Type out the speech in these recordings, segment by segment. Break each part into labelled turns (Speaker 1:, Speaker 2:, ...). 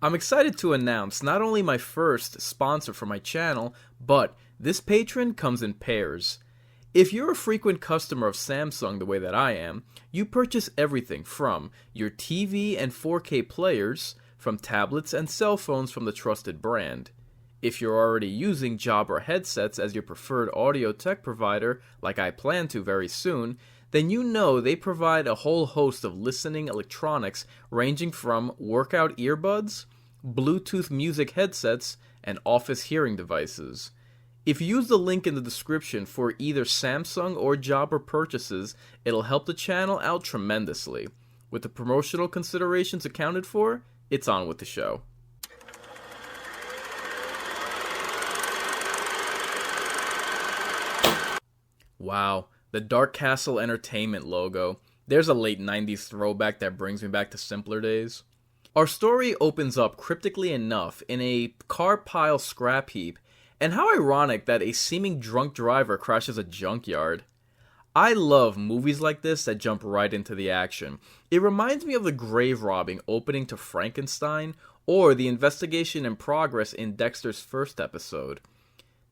Speaker 1: I'm excited to announce not only my first sponsor for my channel, but this patron comes in pairs. If you're a frequent customer of Samsung the way that I am, you purchase everything from your TV and 4K players, from tablets and cell phones from the trusted brand. If you're already using Jabra headsets as your preferred audio tech provider, like I plan to very soon, then you know they provide a whole host of listening electronics ranging from workout earbuds, Bluetooth music headsets, and office hearing devices. If you use the link in the description for either Samsung or Jabra purchases, it'll help the channel out tremendously. With the promotional considerations accounted for, it's on with the show. Wow, the Dark Castle Entertainment logo. There's a late 90s throwback that brings me back to simpler days. Our story opens up cryptically enough in a car pile scrap heap, and how ironic that a seeming drunk driver crashes a junkyard. I love movies like this that jump right into the action. It reminds me of the grave robbing opening to Frankenstein, or the investigation in progress in Dexter's first episode.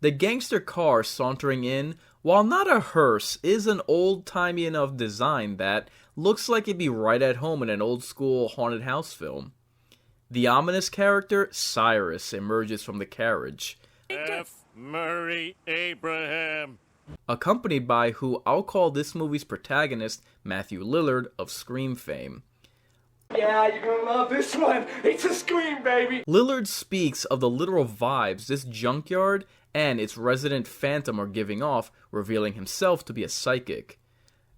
Speaker 1: The gangster car sauntering in, while not a hearse, is an old-timey enough design that looks like it'd be right at home in an old-school haunted house film. The ominous character, Cyrus, emerges from the carriage,
Speaker 2: F. Murray Abraham,
Speaker 1: accompanied by who I'll call this movie's protagonist, Matthew Lillard of Scream fame.
Speaker 3: Yeah, you're gonna love this one. It's a Scream, baby.
Speaker 1: Lillard speaks of the literal vibes this junkyard and its resident phantom are giving off, revealing himself to be a psychic.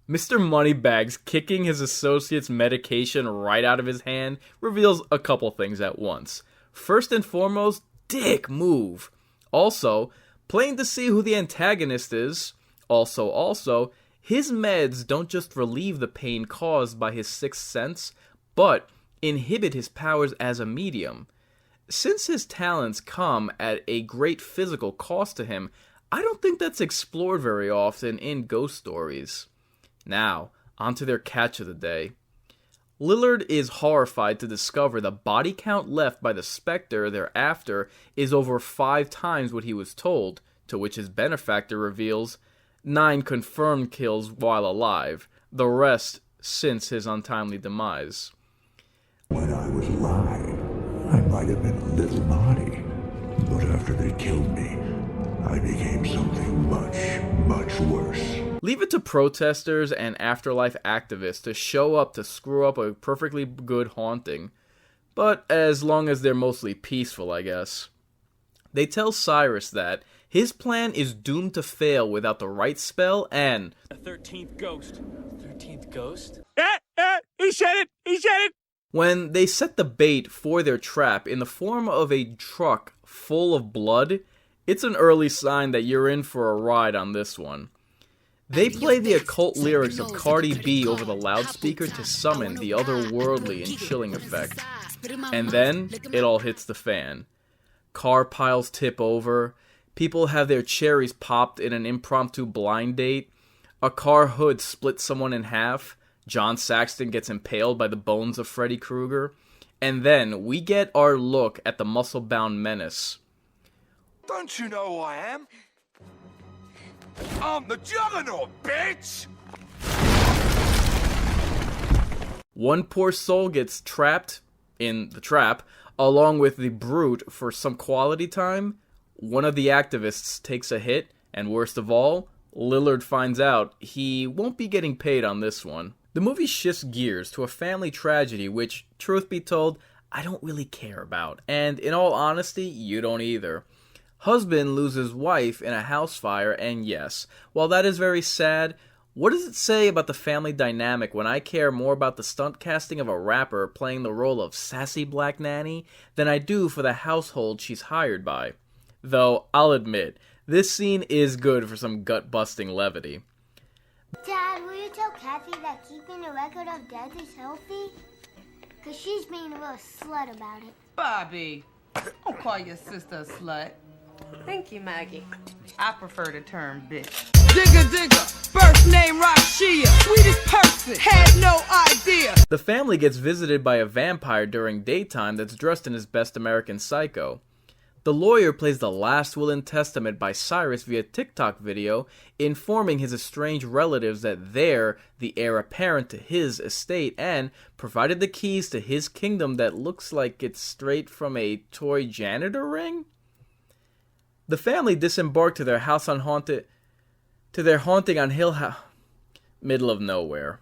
Speaker 1: Mr. Moneybags kicking his associate's medication right out of his hand reveals a couple things at once. First and foremost, dick move. Also, plain to see who the antagonist is. Also, his meds don't just relieve the pain caused by his sixth sense, but inhibit his powers as a medium. Since his talents come at a great physical cost to him, I don't think that's explored very often in ghost stories. Now, onto their catch of the day. Lillard is horrified to discover the body count left by the Spectre thereafter is over 5 times what he was told, to which his benefactor reveals 9 confirmed kills while alive, the rest since his untimely demise.
Speaker 4: When I was alive, I might have been a little naughty, but after they killed me, I became something much, much worse.
Speaker 1: Leave it to protesters and afterlife activists to show up to screw up a perfectly good haunting. But as long as they're mostly peaceful, I guess. They tell Cyrus that his plan is doomed to fail without the right spell and...
Speaker 2: the 13th ghost.
Speaker 3: 13th ghost?
Speaker 2: He said it! He said it!
Speaker 1: When they set the bait for their trap in the form of a truck full of blood, it's an early sign that you're in for a ride on this one. They play the occult lyrics of Cardi B over the loudspeaker to summon the otherworldly and chilling effect. And then, it all hits the fan. Car piles tip over, people have their cherries popped in an impromptu blind date, a car hood splits someone in half, John Saxton gets impaled by the bones of Freddy Krueger, and then we get our look at the muscle-bound menace.
Speaker 5: Don't you know who I am? I'm the Juggernaut, bitch!
Speaker 1: One poor soul gets trapped in the trap, along with the brute for some quality time. One of the activists takes a hit, and worst of all, Lillard finds out he won't be getting paid on this one. The movie shifts gears to a family tragedy which, truth be told, I don't really care about, and in all honesty, you don't either. Husband loses wife in a house fire, and yes, while that is very sad, what does it say about the family dynamic when I care more about the stunt casting of a rapper playing the role of sassy black nanny than I do for the household she's hired by? Though, I'll admit, this scene is good for some gut-busting levity.
Speaker 6: Dad, will you tell Kathy that keeping a record of deaths is healthy? Because she's being a real slut about it.
Speaker 7: Bobby, don't call your sister a slut.
Speaker 8: Thank you, Maggie.
Speaker 7: I prefer the term bitch. Digga digga, first Name Rashia, sweetest person, had no idea.
Speaker 1: The family gets visited by a vampire during daytime that's dressed in his best American Psycho. The lawyer plays the last will and testament by Cyrus via TikTok video, informing his estranged relatives that they're the heir apparent to his estate and provided the keys to his kingdom that looks like it's straight from a toy janitor ring? The family disembarked to their house on their haunting on Hill House, middle of nowhere.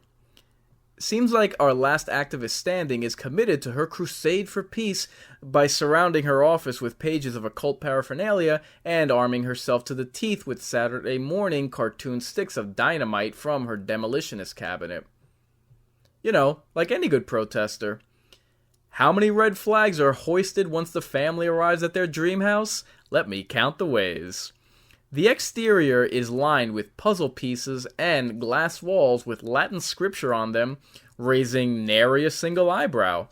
Speaker 1: Seems like our last activist standing is committed to her crusade for peace by surrounding her office with pages of occult paraphernalia and arming herself to the teeth with Saturday morning cartoon sticks of dynamite from her demolitionist cabinet. You know, like any good protester. How many red flags are hoisted once the family arrives at their dream house? Let me count the ways. The exterior is lined with puzzle pieces and glass walls with Latin scripture on them, raising nary a single eyebrow.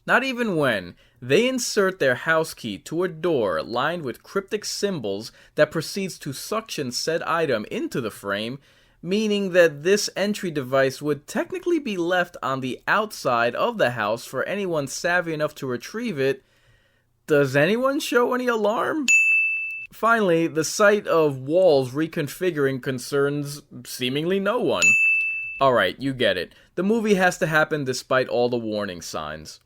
Speaker 1: Not even when they insert their house key to a door lined with cryptic symbols that proceeds to suction said item into the frame, meaning that this entry device would technically be left on the outside of the house for anyone savvy enough to retrieve it. Does anyone show any alarm? Finally, the sight of walls reconfiguring concerns seemingly no one. Alright, you get it. The movie has to happen despite all the warning signs.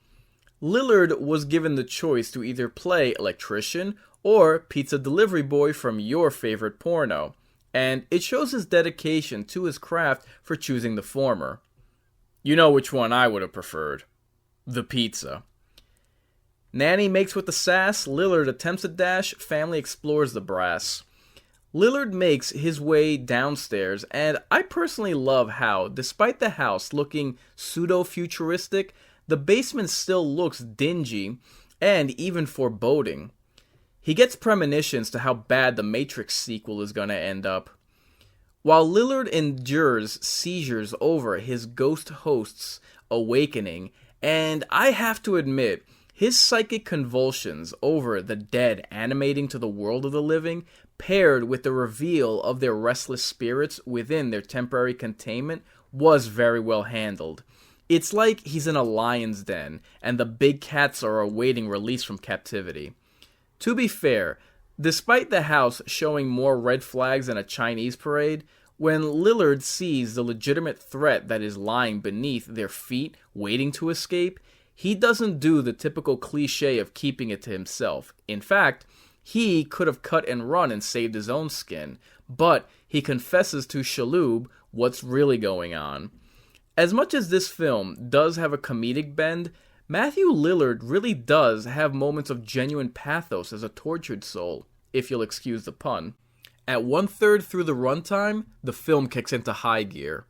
Speaker 1: Lillard was given the choice to either play electrician or pizza delivery boy from your favorite porno, and it shows his dedication to his craft for choosing the former. You know which one I would have preferred. The pizza. Nanny makes with the sass, Lillard attempts a dash, family explores the brass. Lillard makes his way downstairs, and I personally love how, despite the house looking pseudo-futuristic, the basement still looks dingy and even foreboding. He gets premonitions to how bad the Matrix sequel is gonna end up. While Lillard endures seizures over his ghost host's awakening, and I have to admit, his psychic convulsions over the dead animating to the world of the living, paired with the reveal of their restless spirits within their temporary containment, was very well handled. It's like he's in a lion's den, and the big cats are awaiting release from captivity. To be fair, despite the house showing more red flags than a Chinese parade, when Lillard sees the legitimate threat that is lying beneath their feet waiting to escape, he doesn't do the typical cliche of keeping it to himself. In fact, he could have cut and run and saved his own skin, but he confesses to Shaloub what's really going on. As much as this film does have a comedic bend, Matthew Lillard really does have moments of genuine pathos as a tortured soul, if you'll excuse the pun. At 1/3 through the runtime, the film kicks into high gear.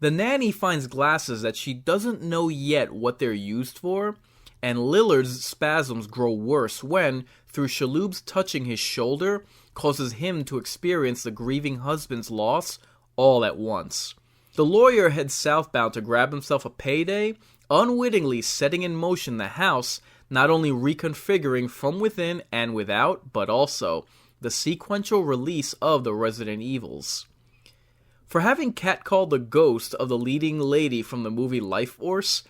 Speaker 1: The nanny finds glasses that she doesn't know yet what they're used for, and Lillard's spasms grow worse when, through Shaloub's touching his shoulder, causes him to experience the grieving husband's loss all at once. The lawyer heads southbound to grab himself a payday, unwittingly setting in motion the house, not only reconfiguring from within and without, but also the sequential release of the Resident Evils. For having catcalled the ghost of the leading lady from the movie Life Force,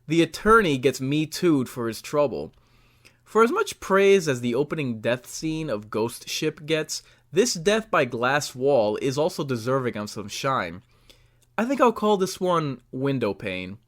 Speaker 1: the attorney gets Me Too'd for his trouble. For as much praise as the opening death scene of Ghost Ship gets, this death by glass wall is also deserving of some shine. I think I'll call this one window pane.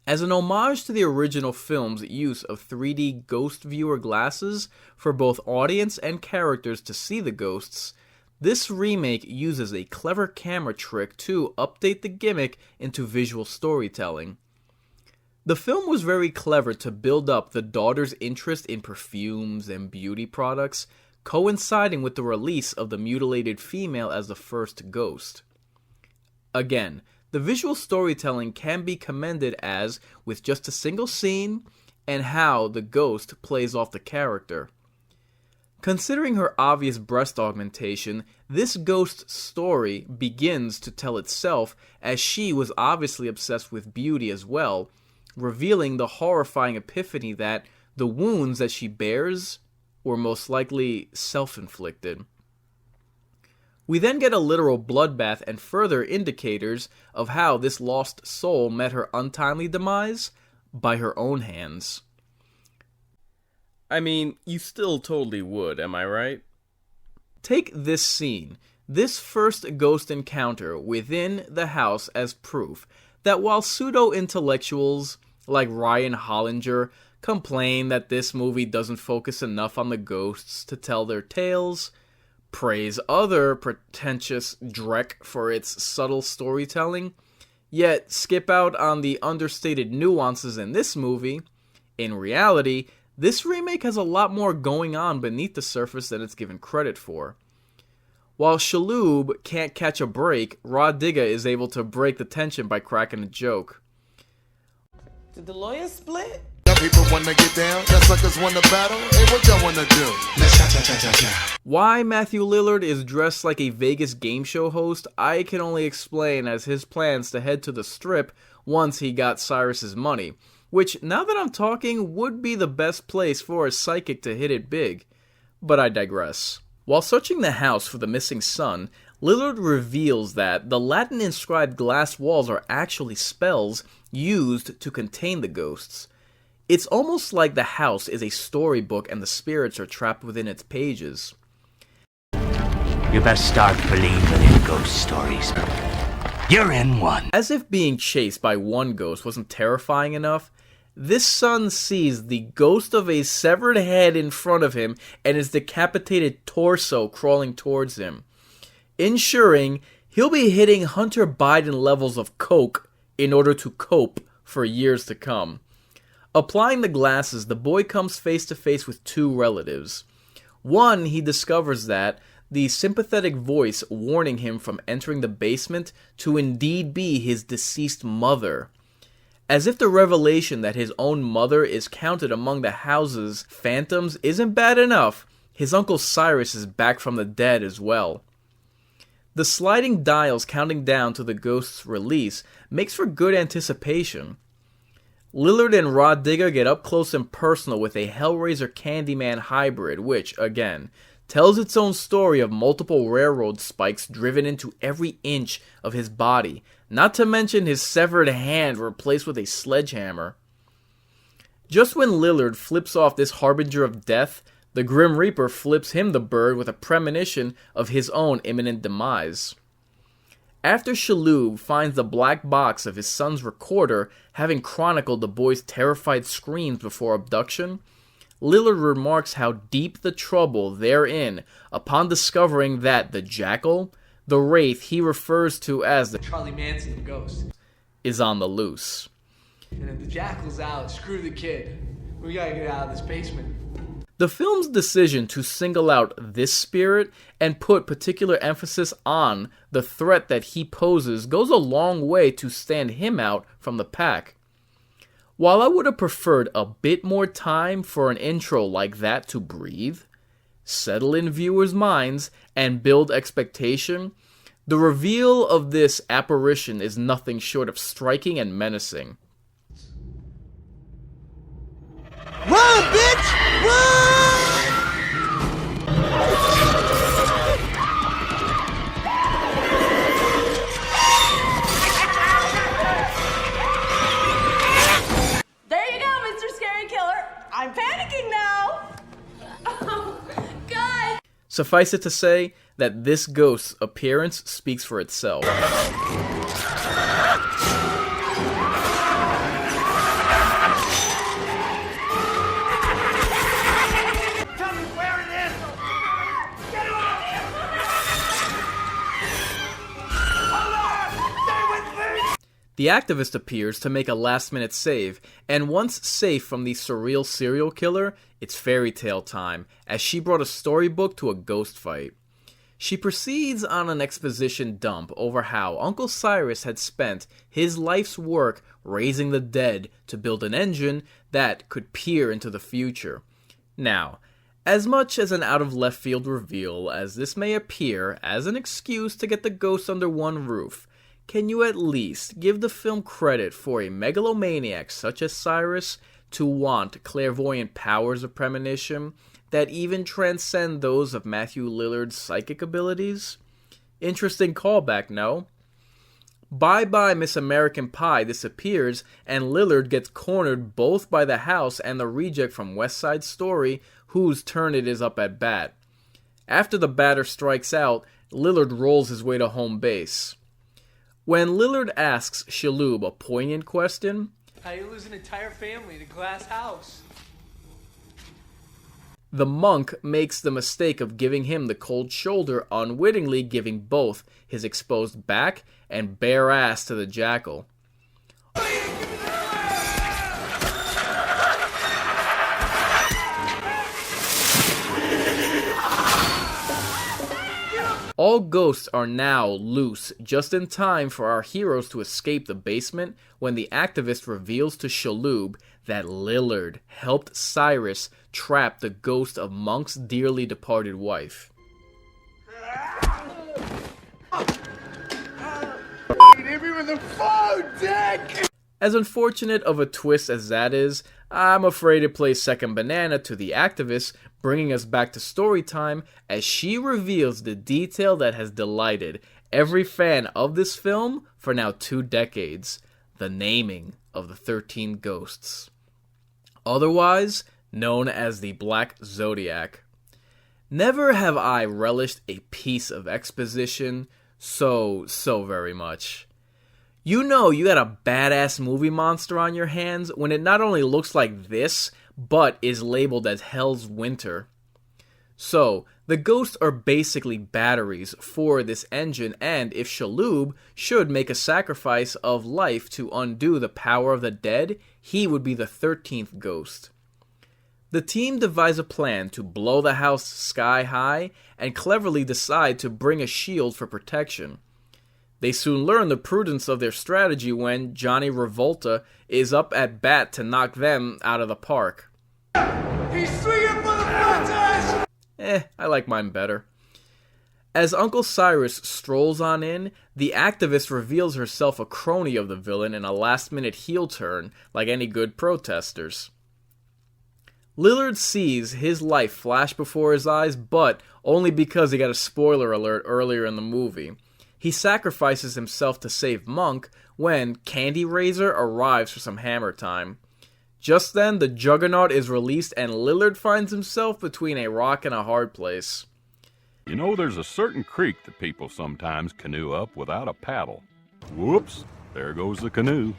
Speaker 1: As an homage to the original film's use of 3D ghost viewer glasses for both audience and characters to see the ghosts, this remake uses a clever camera trick to update the gimmick into visual storytelling. The film was very clever to build up the daughter's interest in perfumes and beauty products, coinciding with the release of the mutilated female as the first ghost. Again, the visual storytelling can be commended as, with just a single scene, and how the ghost plays off the character. Considering her obvious breast augmentation, this ghost's story begins to tell itself, as she was obviously obsessed with beauty as well, revealing the horrifying epiphany that the wounds that she bears were most likely self-inflicted. We then get a literal bloodbath and further indicators of how this lost soul met her untimely demise by her own hands. I mean, you still totally would, am I right? Take this scene, this first ghost encounter within the house, as proof that while pseudo-intellectuals like Ryan Hollinger complain that this movie doesn't focus enough on the ghosts to tell their tales, praise other pretentious dreck for its subtle storytelling, yet skip out on the understated nuances in this movie, in reality, this remake has a lot more going on beneath the surface than it's given credit for. While Shaloub can't catch a break, Rod Digga is able to break the tension by cracking a joke.
Speaker 8: Did the lawyers split?
Speaker 5: People wanna get down, that suckers wanna battle. Hey, what y'all wanna do?
Speaker 1: Why Matthew Lillard is dressed like a Vegas game show host, I can only explain as his plans to head to the Strip once he got Cyrus's money, which, now that I'm talking, would be the best place for a psychic to hit it big. But I digress. While searching the house for the missing son, Lillard reveals that the Latin-inscribed glass walls are actually spells used to contain the ghosts. It's almost like the house is a storybook and the spirits are trapped within its pages.
Speaker 9: You best start believing in ghost stories. You're in one.
Speaker 1: As if being chased by one ghost wasn't terrifying enough, this son sees the ghost of a severed head in front of him and his decapitated torso crawling towards him, ensuring he'll be hitting Hunter Biden levels of coke in order to cope for years to come. Applying the glasses, the boy comes face to face with two relatives. One, he discovers that the sympathetic voice warning him from entering the basement to indeed be his deceased mother. As if the revelation that his own mother is counted among the house's phantoms isn't bad enough, his uncle Cyrus is back from the dead as well. The sliding dials counting down to the ghost's release makes for good anticipation. Lillard and Rod Digga get up close and personal with a Hellraiser Candyman hybrid, which, again, tells its own story of multiple railroad spikes driven into every inch of his body, not to mention his severed hand replaced with a sledgehammer. Just when Lillard flips off this harbinger of death, the Grim Reaper flips him the bird with a premonition of his own imminent demise. After Shaloub finds the black box of his son's recorder, having chronicled the boy's terrified screams before abduction, Lillard remarks how deep the trouble they're in upon discovering that the Jackal, the wraith he refers to as the
Speaker 3: Charlie Manson ghost.
Speaker 1: is on the loose.
Speaker 3: And if the Jackal's out, screw the kid. We gotta get out of this basement.
Speaker 1: The film's decision to single out this spirit and put particular emphasis on the threat that he poses goes a long way to stand him out from the pack. While I would have preferred a bit more time for an intro like that to breathe, settle in viewers' minds, and build expectation, the reveal of this apparition is nothing short of striking and menacing.
Speaker 8: Run, bitch! Run!
Speaker 10: There you go, Mr. Scary Killer. I'm panicking now. Oh, God.
Speaker 1: Suffice it to say that this ghost's appearance speaks for itself. The activist appears to make a last-minute save, and once safe from the surreal serial killer, it's fairy tale time, as she brought a storybook to a ghost fight. She proceeds on an exposition dump over how Uncle Cyrus had spent his life's work raising the dead to build an engine that could peer into the future. Now, as much as an out-of-left-field reveal as this may appear as an excuse to get the ghosts under one roof, can you at least give the film credit for a megalomaniac such as Cyrus to want clairvoyant powers of premonition that even transcend those of Matthew Lillard's psychic abilities? Interesting callback, no? Bye Bye Miss American Pie disappears, and Lillard gets cornered both by the house and the reject from West Side Story, whose turn it is up at bat. After the batter strikes out, Lillard rolls his way to home base. When Lillard asks Shaloub a poignant question,
Speaker 3: how do you lose an entire family in a glass house?
Speaker 1: The monk makes the mistake of giving him the cold shoulder, unwittingly giving both his exposed back and bare ass to the jackal. All ghosts are now loose, just in time for our heroes to escape the basement when the activist reveals to Shaloub that Lillard helped Cyrus trap the ghost of Monk's dearly departed wife.
Speaker 8: Hit me with the phone, Dick!
Speaker 1: As unfortunate of a twist as that is, I'm afraid it plays second banana to the activist, bringing us back to story time as she reveals the detail that has delighted every fan of this film for now 2 decades, the naming of the 13 ghosts. Otherwise known as the Black Zodiac. Never have I relished a piece of exposition so very much. You know you got a badass movie monster on your hands when it not only looks like this, but is labeled as Hell's Winter. So, the ghosts are basically batteries for this engine, and if Shaloub should make a sacrifice of life to undo the power of the dead, he would be the 13th ghost. The team devise a plan to blow the house sky high and cleverly decide to bring a shield for protection. They soon learn the prudence of their strategy when Johnny Revolta is up at bat to knock them out of the park.
Speaker 8: He's swinging for the fences!
Speaker 1: I like mine better. As Uncle Cyrus strolls on in, the activist reveals herself a crony of the villain in a last-minute heel turn, like any good protesters. Lillard sees his life flash before his eyes, but only because he got a spoiler alert earlier in the movie. He sacrifices himself to save Monk when Candy Razor arrives for some hammer time. Just then, the Juggernaut is released and Lillard finds himself between a rock and a hard place.
Speaker 11: You know, there's a certain creek that people sometimes canoe up without a paddle. Whoops, there goes the canoe.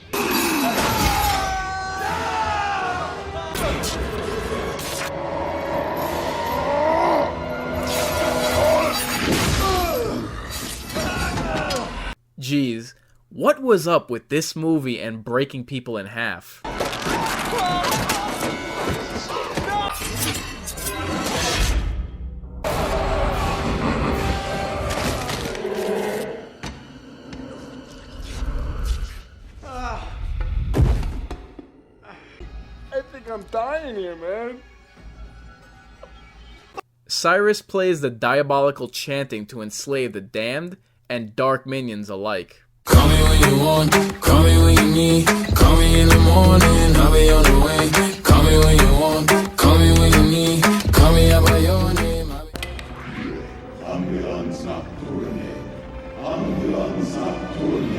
Speaker 1: Geez, what was up with this movie and breaking people in half?
Speaker 8: I think I'm dying here, man.
Speaker 1: Cyrus plays the diabolical chanting to enslave the damned and dark minions alike.
Speaker 12: Call me when you want, call me when you need, call me in the morning, I'll be on the way. Call me when you want, call me when you need, call me out by your name.
Speaker 4: Ambulance nocturne, ambulance nocturne.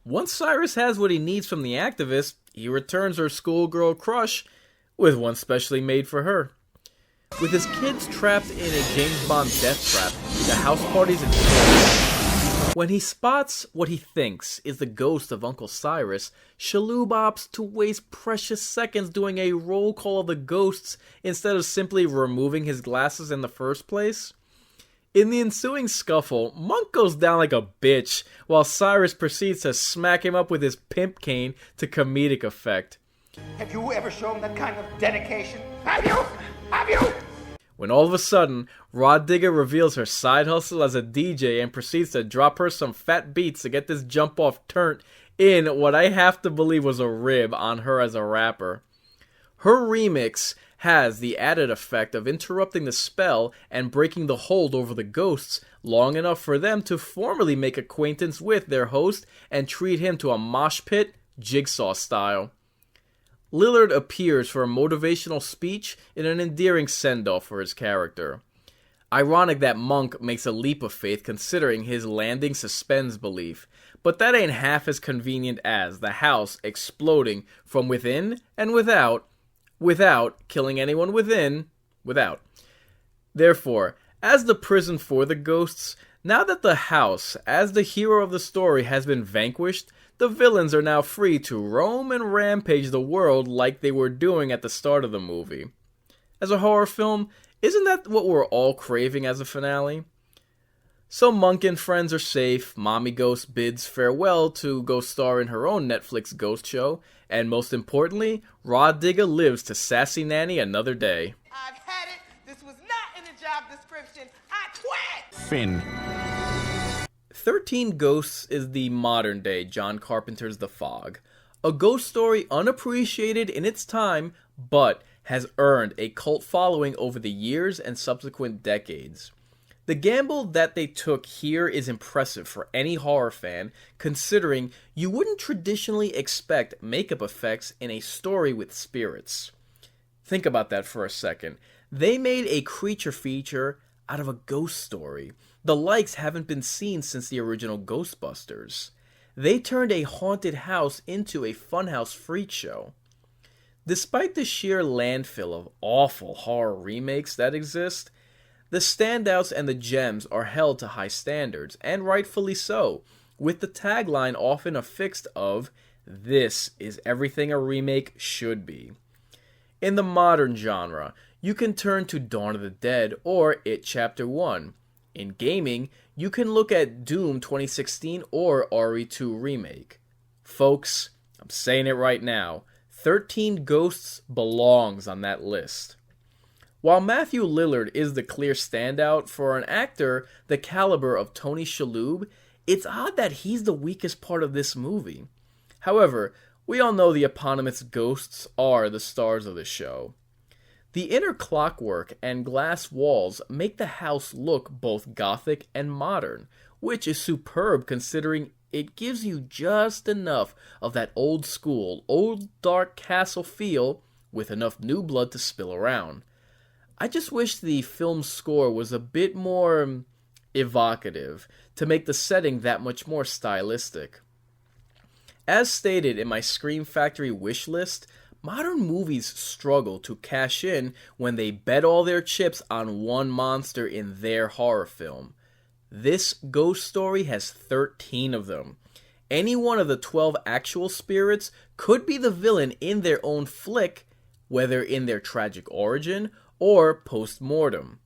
Speaker 1: Once Cyrus has what he needs from the activist, he returns her schoolgirl crush with one specially made for her. With his kids trapped in a James Bond death trap, the house party's in full. When he spots what he thinks is the ghost of Uncle Cyrus, Shaloub opts to waste precious seconds doing a roll call of the ghosts instead of simply removing his glasses in the first place. In the ensuing scuffle, Monk goes down like a bitch, while Cyrus proceeds to smack him up with his pimp cane to comedic effect.
Speaker 13: Have you ever shown that kind of dedication? Have you?
Speaker 8: Have you?
Speaker 1: When all of a sudden, Rod Digger reveals her side hustle as a DJ and proceeds to drop her some fat beats to get this jump off turnt in what I have to believe was a rib on her as a rapper. Her remix has the added effect of interrupting the spell and breaking the hold over the ghosts long enough for them to formally make acquaintance with their host and treat him to a mosh pit, Jigsaw style. Lillard appears for a motivational speech in an endearing send-off for his character. Ironic that Monk makes a leap of faith considering his landing suspends belief, but that ain't half as convenient as the house exploding from within and without killing anyone without. Therefore, as the prison for the ghosts, now that the house, as the hero of the story, has been vanquished, the villains are now free to roam and rampage the world like they were doing at the start of the movie. As a horror film, isn't that what we're all craving as a finale? So Monk and friends are safe, Mommy Ghost bids farewell to go star in her own Netflix ghost show, and most importantly, Rod Digger lives to sassy nanny another day.
Speaker 8: I've had it. This was not in the job description. I quit!
Speaker 11: Finn.
Speaker 1: 13 Ghosts is the modern day John Carpenter's The Fog, a ghost story unappreciated in its time, but has earned a cult following over the years and subsequent decades. The gamble that they took here is impressive for any horror fan, considering you wouldn't traditionally expect makeup effects in a story with spirits. Think about that for a second. They made a creature feature out of a ghost story. The likes haven't been seen since the original Ghostbusters. They turned a haunted house into a funhouse freak show. Despite the sheer landfill of awful horror remakes that exist, the standouts and the gems are held to high standards, and rightfully so, with the tagline often affixed of, "This is everything a remake should be." In the modern genre, you can turn to Dawn of the Dead or It Chapter 1. In gaming, you can look at Doom 2016 or RE2 Remake. Folks, I'm saying it right now, 13 Ghosts belongs on that list. While Matthew Lillard is the clear standout for an actor the caliber of Tony Shalhoub, it's odd that he's the weakest part of this movie. However, we all know the eponymous ghosts are the stars of the show. The inner clockwork and glass walls make the house look both gothic and modern, which is superb considering it gives you just enough of that old school, old dark castle feel with enough new blood to spill around. I just wish the film's score was a bit more evocative to make the setting that much more stylistic. As stated in my Scream Factory wish list, modern movies struggle to cash in when they bet all their chips on one monster in their horror film. This ghost story has 13 of them. Any one of the 12 actual spirits could be the villain in their own flick, whether in their tragic origin or post-mortem.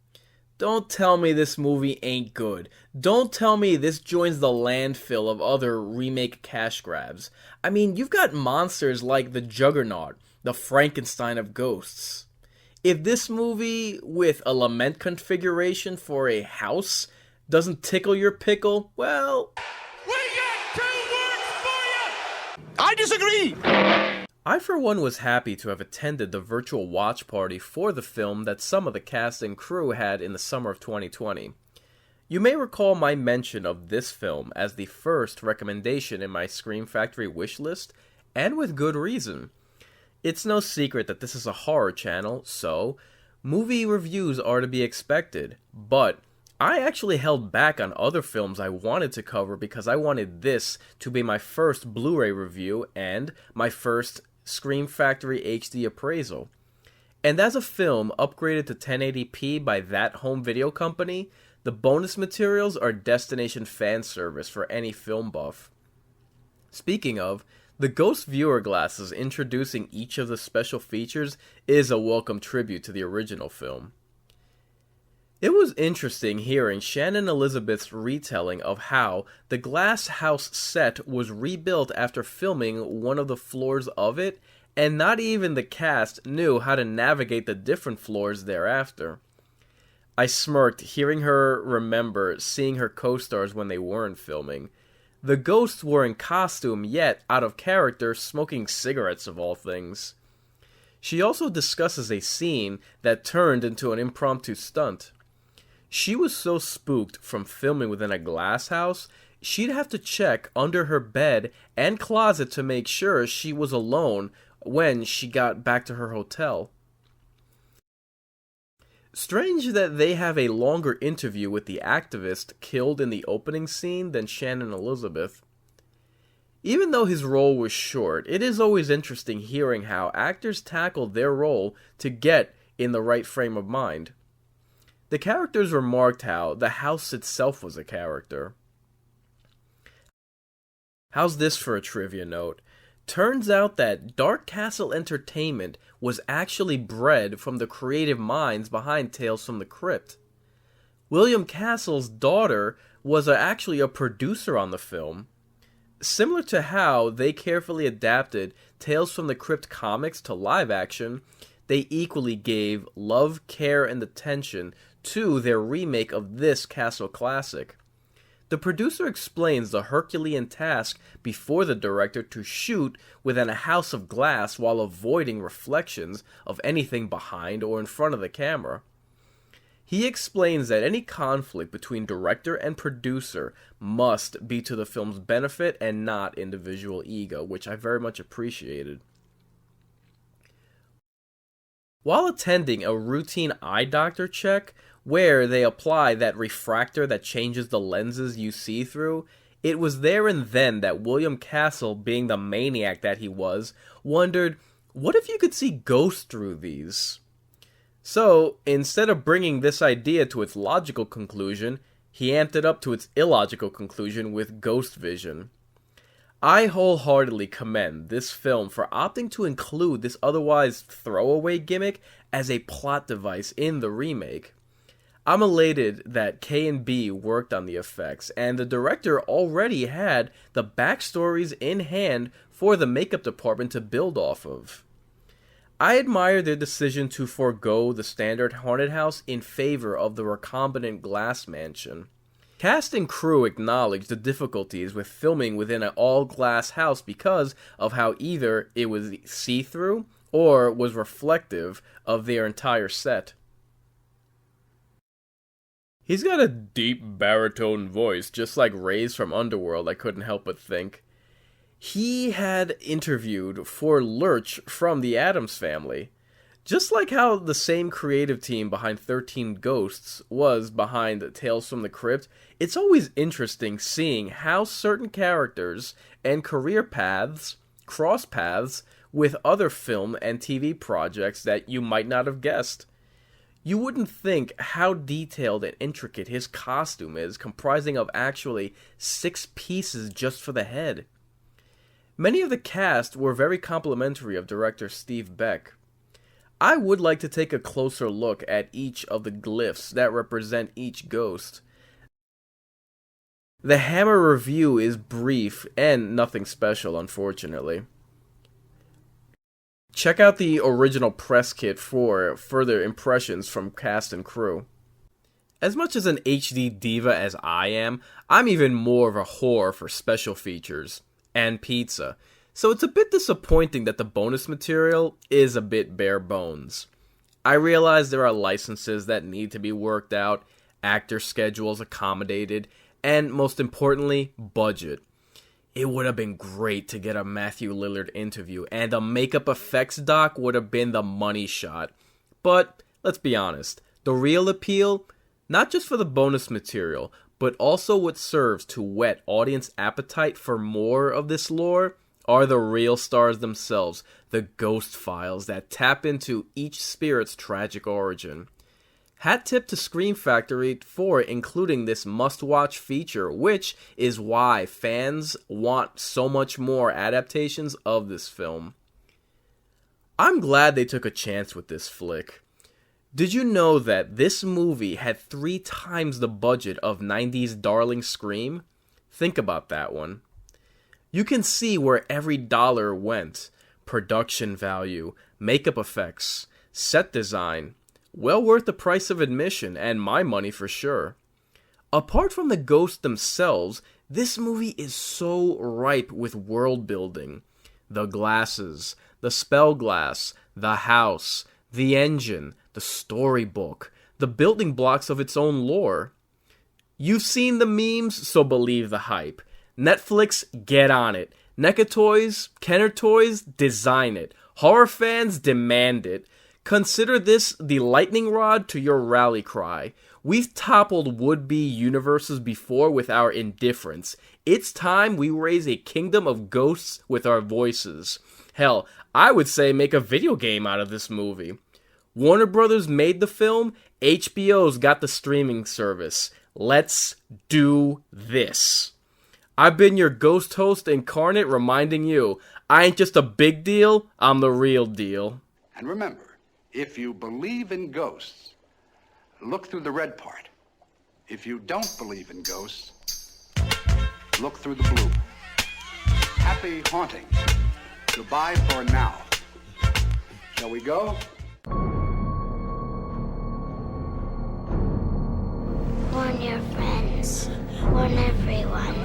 Speaker 1: Don't tell me this movie ain't good. Don't tell me this joins the landfill of other remake cash grabs. I mean, you've got monsters like the Juggernaut, the Frankenstein of ghosts. If this movie with a lament configuration for a house doesn't tickle your pickle, well,
Speaker 2: We got 2 words for you! I disagree!
Speaker 1: I for one was happy to have attended the virtual watch party for the film that some of the cast and crew had in the summer of 2020. You may recall my mention of this film as the first recommendation in my Scream Factory wish list, and with good reason. It's no secret that this is a horror channel, so movie reviews are to be expected, but I actually held back on other films I wanted to cover because I wanted this to be my first Blu-ray review and my first Scream Factory HD appraisal. And as a film upgraded to 1080p by that home video company, the bonus materials are destination fan service for any film buff. Speaking of, the Ghost Viewer glasses introducing each of the special features is a welcome tribute to the original film. It was interesting hearing Shannon Elizabeth's retelling of how the glass house set was rebuilt after filming one of the floors of it, and not even the cast knew how to navigate the different floors thereafter. I smirked hearing her remember seeing her co-stars when they weren't filming. The ghosts were in costume, yet out of character, smoking cigarettes of all things. She also discusses a scene that turned into an impromptu stunt. She was so spooked from filming within a glass house, she'd have to check under her bed and closet to make sure she was alone when she got back to her hotel. Strange that they have a longer interview with the activist killed in the opening scene than Shannon Elizabeth. Even though his role was short, it is always interesting hearing how actors tackle their role to get in the right frame of mind. The characters remarked how the house itself was a character. How's this for a trivia note? Turns out that Dark Castle Entertainment was actually bred from the creative minds behind Tales from the Crypt. William Castle's daughter was actually a producer on the film. Similar to how they carefully adapted Tales from the Crypt comics to live action, they equally gave love, care, and attention to their remake of this Castle classic. The producer explains the Herculean task before the director to shoot within a house of glass while avoiding reflections of anything behind or in front of the camera. He explains that any conflict between director and producer must be to the film's benefit and not individual ego, which I very much appreciated. While attending a routine eye doctor check, where they apply that refractor that changes the lenses you see through, it was there and then that William Castle, being the maniac that he was, wondered, what if you could see ghosts through these? So, instead of bringing this idea to its logical conclusion, he amped it up to its illogical conclusion with ghost vision. I wholeheartedly commend this film for opting to include this otherwise throwaway gimmick as a plot device in the remake. I'm elated that K&B worked on the effects, and the director already had the backstories in hand for the makeup department to build off of. I admire their decision to forego the standard haunted house in favor of the recombinant glass mansion. Cast and crew acknowledged the difficulties with filming within an all-glass house because of how either it was see-through or was reflective of their entire set. He's got a deep baritone voice, just like Ray's from Underworld, I couldn't help but think. He had interviewed for Lurch from the Addams Family. Just like how the same creative team behind 13 Ghosts was behind Tales from the Crypt, it's always interesting seeing how certain characters and career paths cross paths with other film and TV projects that you might not have guessed. You wouldn't think how detailed and intricate his costume is, comprising of actually 6 pieces just for the head. Many of the cast were very complimentary of director Steve Beck. I would like to take a closer look at each of the glyphs that represent each ghost. The Hammer review is brief and nothing special, unfortunately. Check out the original press kit for further impressions from cast and crew. As much as an HD diva as I am, I'm even more of a whore for special features and pizza, so it's a bit disappointing that the bonus material is a bit bare bones. I realize there are licenses that need to be worked out, actor schedules accommodated, and most importantly, budget. It would have been great to get a Matthew Lillard interview, and a makeup effects doc would have been the money shot. But, let's be honest, the real appeal, not just for the bonus material, but also what serves to whet audience appetite for more of this lore, are the real stars themselves, the ghost files that tap into each spirit's tragic origin. Hat tip to Scream Factory for including this must-watch feature, which is why fans want so much more adaptations of this film. I'm glad they took a chance with this flick. Did you know that this movie had 3 times the budget of 90s darling Scream? Think about that one. You can see where every dollar went. Production value, makeup effects, set design. Well worth the price of admission, and my money for sure. Apart from the ghosts themselves, this movie is so ripe with world building. The glasses, the spell glass, the house, the engine, the storybook, the building blocks of its own lore. You've seen the memes, so believe the hype. Netflix, get on it. NECA Toys, Kenner Toys, design it. Horror fans, demand it. Consider this the lightning rod to your rally cry. We've toppled would-be universes before with our indifference. It's time we raise a kingdom of ghosts with our voices. Hell, I would say make a video game out of this movie. Warner Brothers made the film, HBO's got the streaming service. Let's do this. I've been your ghost host Inkarnate, reminding you, I ain't just a big deal, I'm the real deal.
Speaker 13: And remember, if you believe in ghosts, look through the red part. If you don't believe in ghosts, look through the blue. Happy haunting. Goodbye for now. Shall we go?
Speaker 6: Warn your friends. Warn everyone.